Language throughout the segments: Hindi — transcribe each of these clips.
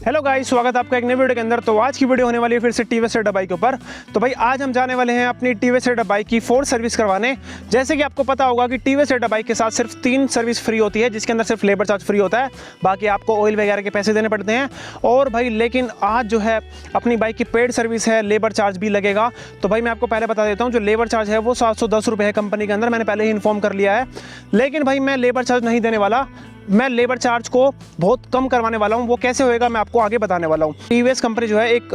हेलो गाइस, स्वागत है आपका एक नई वीडियो के अंदर। तो आज की वीडियो होने वाली है फिर से टीवीएस रेडर बाइक के ऊपर। तो भाई आज हम जाने वाले हैं अपनी टीवीएस रेडर बाइक की 4 सर्विस करवाने। जैसे कि आपको पता होगा कि टीवीएस रेडर बाइक के साथ सिर्फ 3 सर्विस फ्री होती है, जिसके अंदर सिर्फ लेबर चार्ज फ्री होता है, बाकी आपको ऑयल वगैरह के पैसे देने पड़ते हैं। और भाई लेकिन आज जो है अपनी बाइक की पेड सर्विस है, लेबर चार्ज भी लगेगा। तो भाई मैं आपको पहले बता देता हूँ, जो लेबर चार्ज है वो 710 रुपये है कंपनी के अंदर, मैंने पहले ही इन्फॉर्म कर लिया है। लेकिन भाई मैं लेबर चार्ज नहीं देने वाला, मैं लेबर चार्ज को बहुत कम करवाने वाला हूँ। वो कैसे होएगा मैं आपको आगे बताने वाला हूँ। टीवीएस कंपनी जो है एक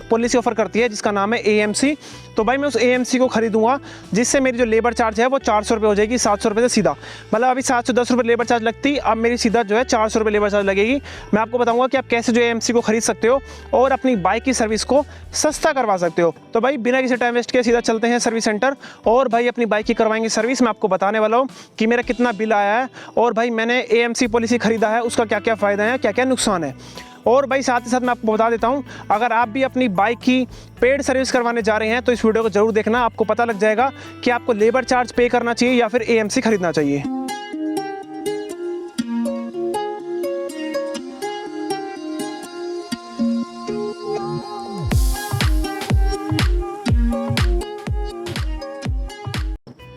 पॉलिसी ऑफर करती है जिसका नाम है एएमसी। तो भाई मैं उस एएमसी को खरीदूंगा, जिससे मेरी जो लेबर चार्ज है वो 400 रुपये हो जाएगी, 700 रुपये से सीधा। मतलब अभी 710 रुपये लेबर चार्ज लगती, अब मेरी सीधा जो है 400 रुपये लेबर चार्ज लगेगी। मैं आपको बताऊंगा कि आप कैसे जो एएमसी को खरीद सकते हो और अपनी बाइक की सर्विस को सस्ता करवा सकते हो। तो भाई बिना किसी टाइम वेस्ट किए सीधा चलते हैं सर्विस सेंटर और भाई अपनी बाइक की करवाएंगे सर्विस। मैं आपको बताने वाला हूँ कि मेरा कितना बिल आया है और भाई मैंने एएमसी पॉलिसी खरीदा है, उसका क्या क्या फ़ायदा है, क्या क्या नुकसान है। और भाई साथ ही साथ मैं आपको बता देता हूं, अगर आप भी अपनी बाइक की पेड सर्विस करवाने जा रहे हैं तो इस वीडियो को जरूर देखना। आपको पता लग जाएगा कि आपको लेबर चार्ज पे करना चाहिए या फिर एएमसी खरीदना चाहिए।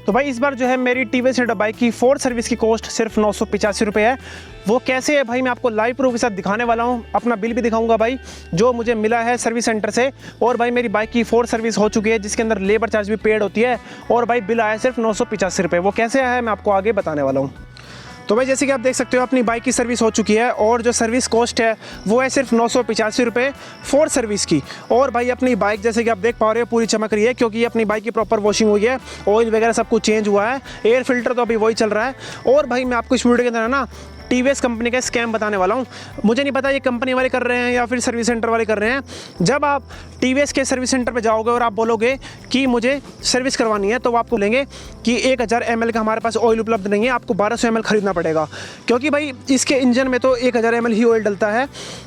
तो भाई इस बार जो है मेरी टीवीएस रेडर बाइक की 4 सर्विस की कॉस्ट सिर्फ 985 रुपये है। वो कैसे है भाई मैं आपको लाइव प्रूफ के साथ दिखाने वाला हूँ। अपना बिल भी दिखाऊंगा भाई जो मुझे मिला है सर्विस सेंटर से। और भाई मेरी बाइक की 4 सर्विस हो चुकी है, जिसके अंदर लेबर चार्ज भी पेड होती है। और भाई बिल आया सिर्फ 985 रुपये। वो कैसे आया है मैं आपको आगे बताने वाला हूँ। तो भाई जैसे कि आप देख सकते हो अपनी बाइक की सर्विस हो चुकी है और जो सर्विस कॉस्ट है वो है सिर्फ 985 रुपये 4 सर्विस की। और भाई अपनी बाइक जैसे कि आप देख पा रहे हो पूरी चमक रही है, क्योंकि ये अपनी बाइक की प्रॉपर वॉशिंग हुई है, ऑयल वगैरह सब कुछ चेंज हुआ है, एयर फिल्टर तो अभी वही चल रहा है। और भाई मैं आपको इस वीडियो के अंदर ना टीवीएस कंपनी का स्कैम बताने वाला हूँ। मुझे नहीं पता ये कंपनी वाले कर रहे हैं या फिर सर्विस सेंटर वाले कर रहे हैं। जब आप टीवीएस के सर्विस सेंटर पे जाओगे और आप बोलोगे कि मुझे सर्विस करवानी है, तो वो आपको लेंगे कि 1000 ml का हमारे पास ऑयल उपलब्ध नहीं है, आपको 1200 ml खरीदना पड़ेगा। क्योंकि भाई इसके इंजन में तो 1000 ml ही ऑयल डलता है।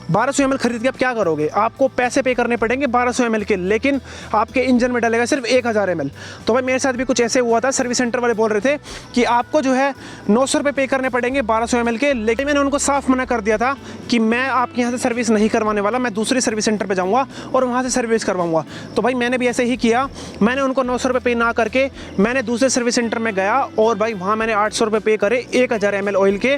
1200 ml खरीद के आप क्या करोगे, आपको पैसे पे करने पड़ेंगे 1200 ml के, लेकिन आपके इंजन में डलेगा सिर्फ 1000 ml। तो भाई मेरे साथ भी कुछ ऐसे हुआ था। सर्विस सेंटर वाले बोल रहे थे कि आपको जो है 900 रुपये पे करने पड़ेंगे 1200 ml के, लेकिन मैंने उनको साफ मना कर दिया था कि मैं आपके यहाँ से सर्विस नहीं करवाने वाला, मैं दूसरे सर्विस सेंटर पे जाऊँगा और वहाँ से सर्विस करवाऊँगा। तो भाई मैंने भी ऐसे ही किया। मैंने उनको 900 रुपये पे ना करके मैंने दूसरे सर्विस सेंटर में गया और भाई वहाँ मैंने 800 रुपये पे करे 1000 ml ऑयल के।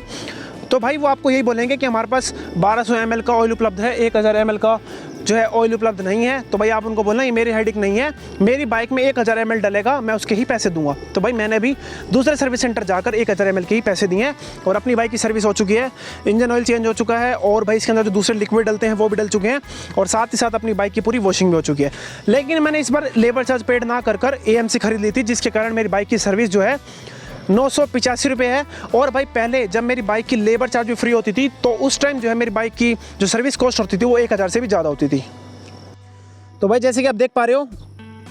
तो भाई वो आपको यही बोलेंगे कि हमारे पास 1200 ml का ऑयल उपलब्ध है, 1000 ml का जो है ऑयल उपलब्ध नहीं है। तो भाई आप उनको बोलना ये मेरी हेडिक नहीं है, मेरी बाइक में 1000 ml डलेगा, मैं उसके ही पैसे दूंगा। तो भाई मैंने भी दूसरे सर्विस सेंटर जाकर 1000 ml के ही पैसे दिए और अपनी बाइक की सर्विस हो चुकी है, इंजन ऑयल चेंज हो चुका है और भाई इसके अंदर जो दूसरे लिक्विड डलते हैं वो भी डल चुके हैं और साथ ही साथ अपनी बाइक की पूरी वॉशिंग भी हो चुकी है। लेकिन मैंने इस बार लेबर चार्ज पेड ना कर एएमसी खरीद ली थी, जिसके कारण मेरी बाइक की सर्विस जो है 985 रुपये है। और भाई पहले जब मेरी बाइक की लेबर चार्ज भी फ्री होती थी तो उस टाइम जो है मेरी बाइक की जो सर्विस कॉस्ट होती थी वो 1000 से भी ज़्यादा होती थी। तो भाई जैसे कि आप देख पा रहे हो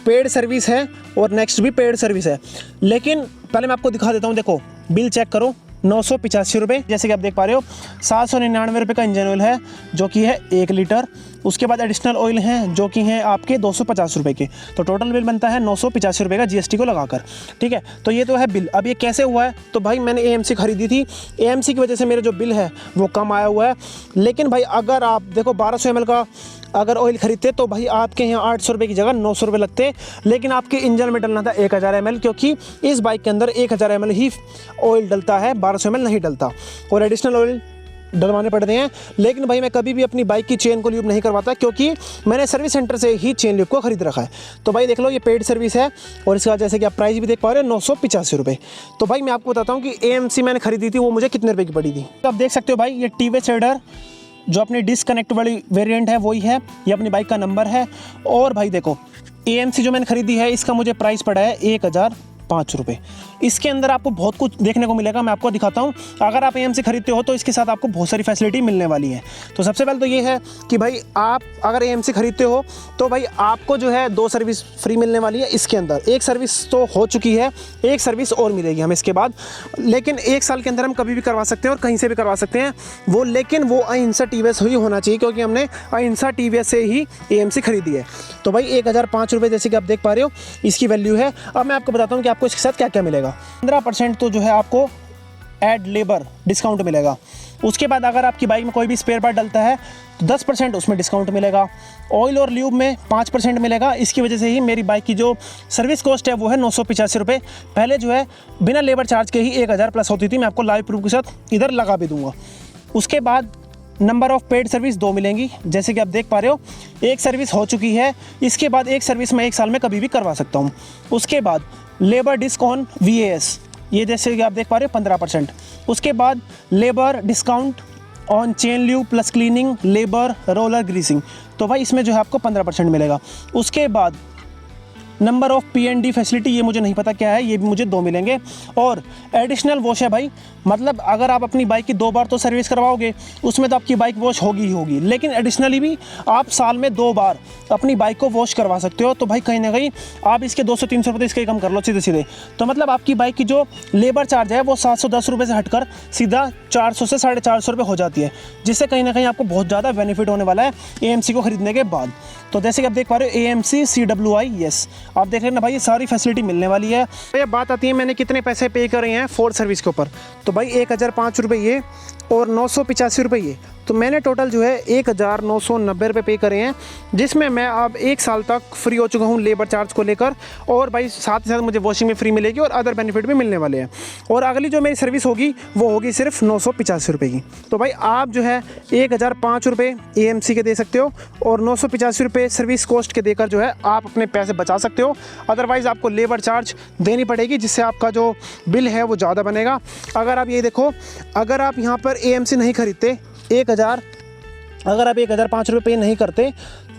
पेड सर्विस है और नेक्स्ट भी पेड सर्विस है। लेकिन पहले मैं आपको दिखा देता हूँ, देखो बिल चेक करो, 985 रुपये। जैसे कि आप देख पा रहे हो 799 रुपये का इंजन ऑयल है जो कि है 1 लीटर। उसके बाद एडिशनल ऑयल हैं जो कि हैं आपके 250 रुपये के। तो टोटल बिल बनता है 985 रुपये का जीएसटी को लगाकर। ठीक है, तो ये तो है बिल। अब ये कैसे हुआ है, तो भाई मैंने एएमसी खरीदी थी, एएमसी की वजह से मेरा जो बिल है वो कम आया हुआ है। लेकिन भाई अगर आप देखो 1200 ml का अगर ऑयल खरीदते तो भाई आपके यहाँ 800 रुपये की जगह 900 रुपये लगते, लेकिन आपके इंजन में डलना था 1000 ml, क्योंकि इस बाइक के अंदर 1000 ml ही ऑयल डलता है, 1200 ml नहीं डलता और एडिशनल ऑयल डलवाने पड़ते हैं। लेकिन भाई मैं कभी भी अपनी बाइक की चेन को ल्यूब नहीं करवाता, क्योंकि मैंने सर्विस सेंटर से ही चेन ल्यूब को खरीद रखा है। तो भाई देख लो ये पेड सर्विस है और इसका जैसे कि आप प्राइस भी देख पा रहे हो 985 रुपये। तो भाई मैं आपको बताता हूँ कि एएमसी मैंने खरीदी थी वो मुझे कितने रुपये की पड़ी थी। तो आप देख सकते हो भाई ये टीवीएस रेडर जो अपनी डिसकनेक्ट वाली वेरिएंट है वही है, ये अपनी बाइक का नंबर है। और भाई देखो एएमसी जो मैंने खरीदी है इसका मुझे प्राइस पड़ा है 1005 रुपये। इसके अंदर आपको बहुत कुछ देखने को मिलेगा, मैं आपको दिखाता हूँ। अगर आप एएमसी खरीदते हो तो इसके साथ आपको बहुत सारी फैसिलिटी मिलने वाली है। तो सबसे पहले तो ये है कि भाई आप अगर एएमसी खरीदते हो तो भाई आपको जो है 2 सर्विस फ्री मिलने वाली है। इसके अंदर 1 सर्विस तो हो चुकी है, 1 सर्विस और मिलेगी हमें इसके बाद। लेकिन 1 साल के अंदर हम कभी भी करवा सकते हैं और कहीं से भी करवा सकते हैं वो, लेकिन वो अहिंसा टीवीएस ही होना चाहिए, क्योंकि हमने अहिंसा टीवीएस से ही एएमसी खरीदी है। तो भाई 1005 रुपये जैसे कि आप देख पा रहे हो इसकी वैल्यू है। अब मैं आपको बताता हूँ कि आपको इसके साथ क्या क्या मिलेगा। 15% तो जो है आपको ऐड लेबर डिस्काउंट मिलेगा। उसके बाद अगर आपकी बाइक में कोई भी स्पेयर पार्ट डलता है तो 10% उसमें डिस्काउंट मिलेगा। ऑयल और ल्यूब में 5% मिलेगा। इसकी वजह से ही मेरी बाइक की जो सर्विस कॉस्ट है वो है 985 रुपये। पहले जो है बिना लेबर चार्ज के ही 1000 प्लस होती थी। मैं आपको लाइव प्रूफ के साथ इधर लगा भी दूंगा। उसके बाद नंबर ऑफ़ पेड सर्विस 2 मिलेंगी, जैसे कि आप देख पा रहे हो। एक सर्विस हो चुकी है, इसके बाद एक सर्विस मैं 1 साल में कभी भी करवा सकता हूँ। उसके बाद लेबर डिस्क ऑन VAS, ये जैसे कि आप देख पा रहे हो 15%। उसके बाद labour discount on chain lube plus cleaning, labour, roller, greasing, तो भाई इसमें जो है आपको 15% मिलेगा। उसके बाद नंबर ऑफ़ P&D फैसिलिटी, ये मुझे नहीं पता क्या है, ये भी मुझे 2 मिलेंगे। और एडिशनल वॉश है भाई, मतलब अगर आप अपनी बाइक की 2 बार तो सर्विस करवाओगे उसमें तो आपकी बाइक वॉश होगी ही होगी, लेकिन एडिशनली भी आप साल में 2 बार अपनी बाइक को वॉश करवा सकते हो। तो भाई कहीं ना कहीं आप इसके 200-300 रुपये इसके कम कर लो सीधे सीधे। तो मतलब आपकी बाइक की जो लेबर चार्ज है वो 710 रुपये से हटकर सीधा 400 से 450 रुपये हो जाती है, जिससे कहीं ना कहीं आपको बहुत ज़्यादा बेनिफिट होने वाला है AMC को ख़रीदने के बाद। तो जैसे कि आप देख पा रहे हो AMC CWI, यस, आप देख रहे हैं ना भाई, ये सारी फैसिलिटी मिलने वाली है। ये बात आती है मैंने कितने पैसे पे करे हैं फोर्ड सर्विस के ऊपर, तो भाई 1005 रुपये ये और 985 रुपये ये, तो मैंने टोटल जो है 1990 रुपये पे करे हैं, जिसमें मैं अब 1 साल तक फ्री हो चुका हूँ लेबर चार्ज को लेकर। और भाई साथ ही साथ मुझे वॉशिंग में फ्री मिलेगी और अदर बेनिफिट भी मिलने वाले हैं। और अगली जो मेरी सर्विस होगी वो होगी सिर्फ 985 रुपये की। तो भाई आप जो है 1005 रुपये AMC के दे सकते हो और 985 रुपये सर्विस कॉस्ट के देकर जो है आप अपने पैसे बचा सकते हो। अदरवाइज़ आपको लेबर चार्ज देनी पड़ेगी, जिससे आपका जो बिल है वो ज़्यादा बनेगा। अगर आप ये देखो, अगर आप यहाँ पर AMC नहीं खरीदते अगर आप 1005 रुपये नहीं करते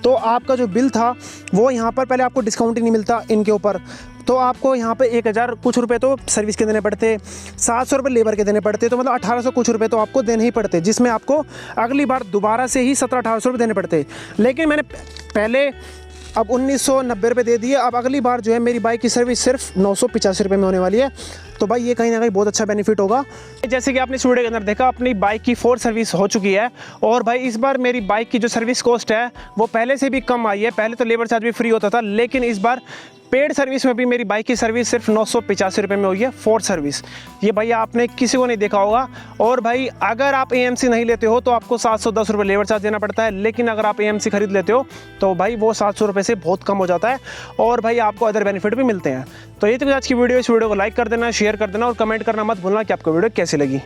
तो आपका जो बिल था वो यहाँ पर पहले आपको डिस्काउंट ही नहीं मिलता इनके ऊपर, तो आपको यहाँ पे 1000 कुछ रुपए तो सर्विस के देने पड़ते, 700 रुपये लेबर के देने पड़ते, तो मतलब 1800 कुछ रुपए तो आपको देने ही पड़ते, जिसमें आपको अगली बार दोबारा से ही 1700-1800 रुपये देने पड़ते। लेकिन मैंने पहले अब 1990 रुपये दे दिए। अब अगली बार जो है मेरी बाइक की सर्विस सिर्फ 985 रुपये में होने वाली है। तो भाई ये कहीं ना कहीं बहुत अच्छा बेनिफिट होगा। जैसे कि आपने इस वीडियो के अंदर देखा, अपनी बाइक की फोर्ड सर्विस हो चुकी है और भाई इस बार मेरी बाइक की जो सर्विस कॉस्ट है वो पहले से भी कम आई है। पहले तो लेबर चार्ज भी फ्री होता था, लेकिन इस बार पेड सर्विस में भी मेरी बाइक की सर्विस सिर्फ 985 रुपये में हुई है, फोर्ड सर्विस। ये भैया आपने किसी को नहीं देखा होगा। और भाई अगर आप AMC नहीं लेते हो तो आपको 710 रुपये लेबर चार्ज देना पड़ता है, लेकिन अगर आप AMC खरीद लेते हो तो भाई वो 700 रुपये से बहुत कम हो जाता है और भाई आपको अदर बेनिफिट भी मिलते हैं। तो ये तो आज की वीडियो, इस वीडियो को लाइक कर देना, शेयर कर देना और कमेंट करना मत भूलना कि आपको वीडियो कैसी लगी।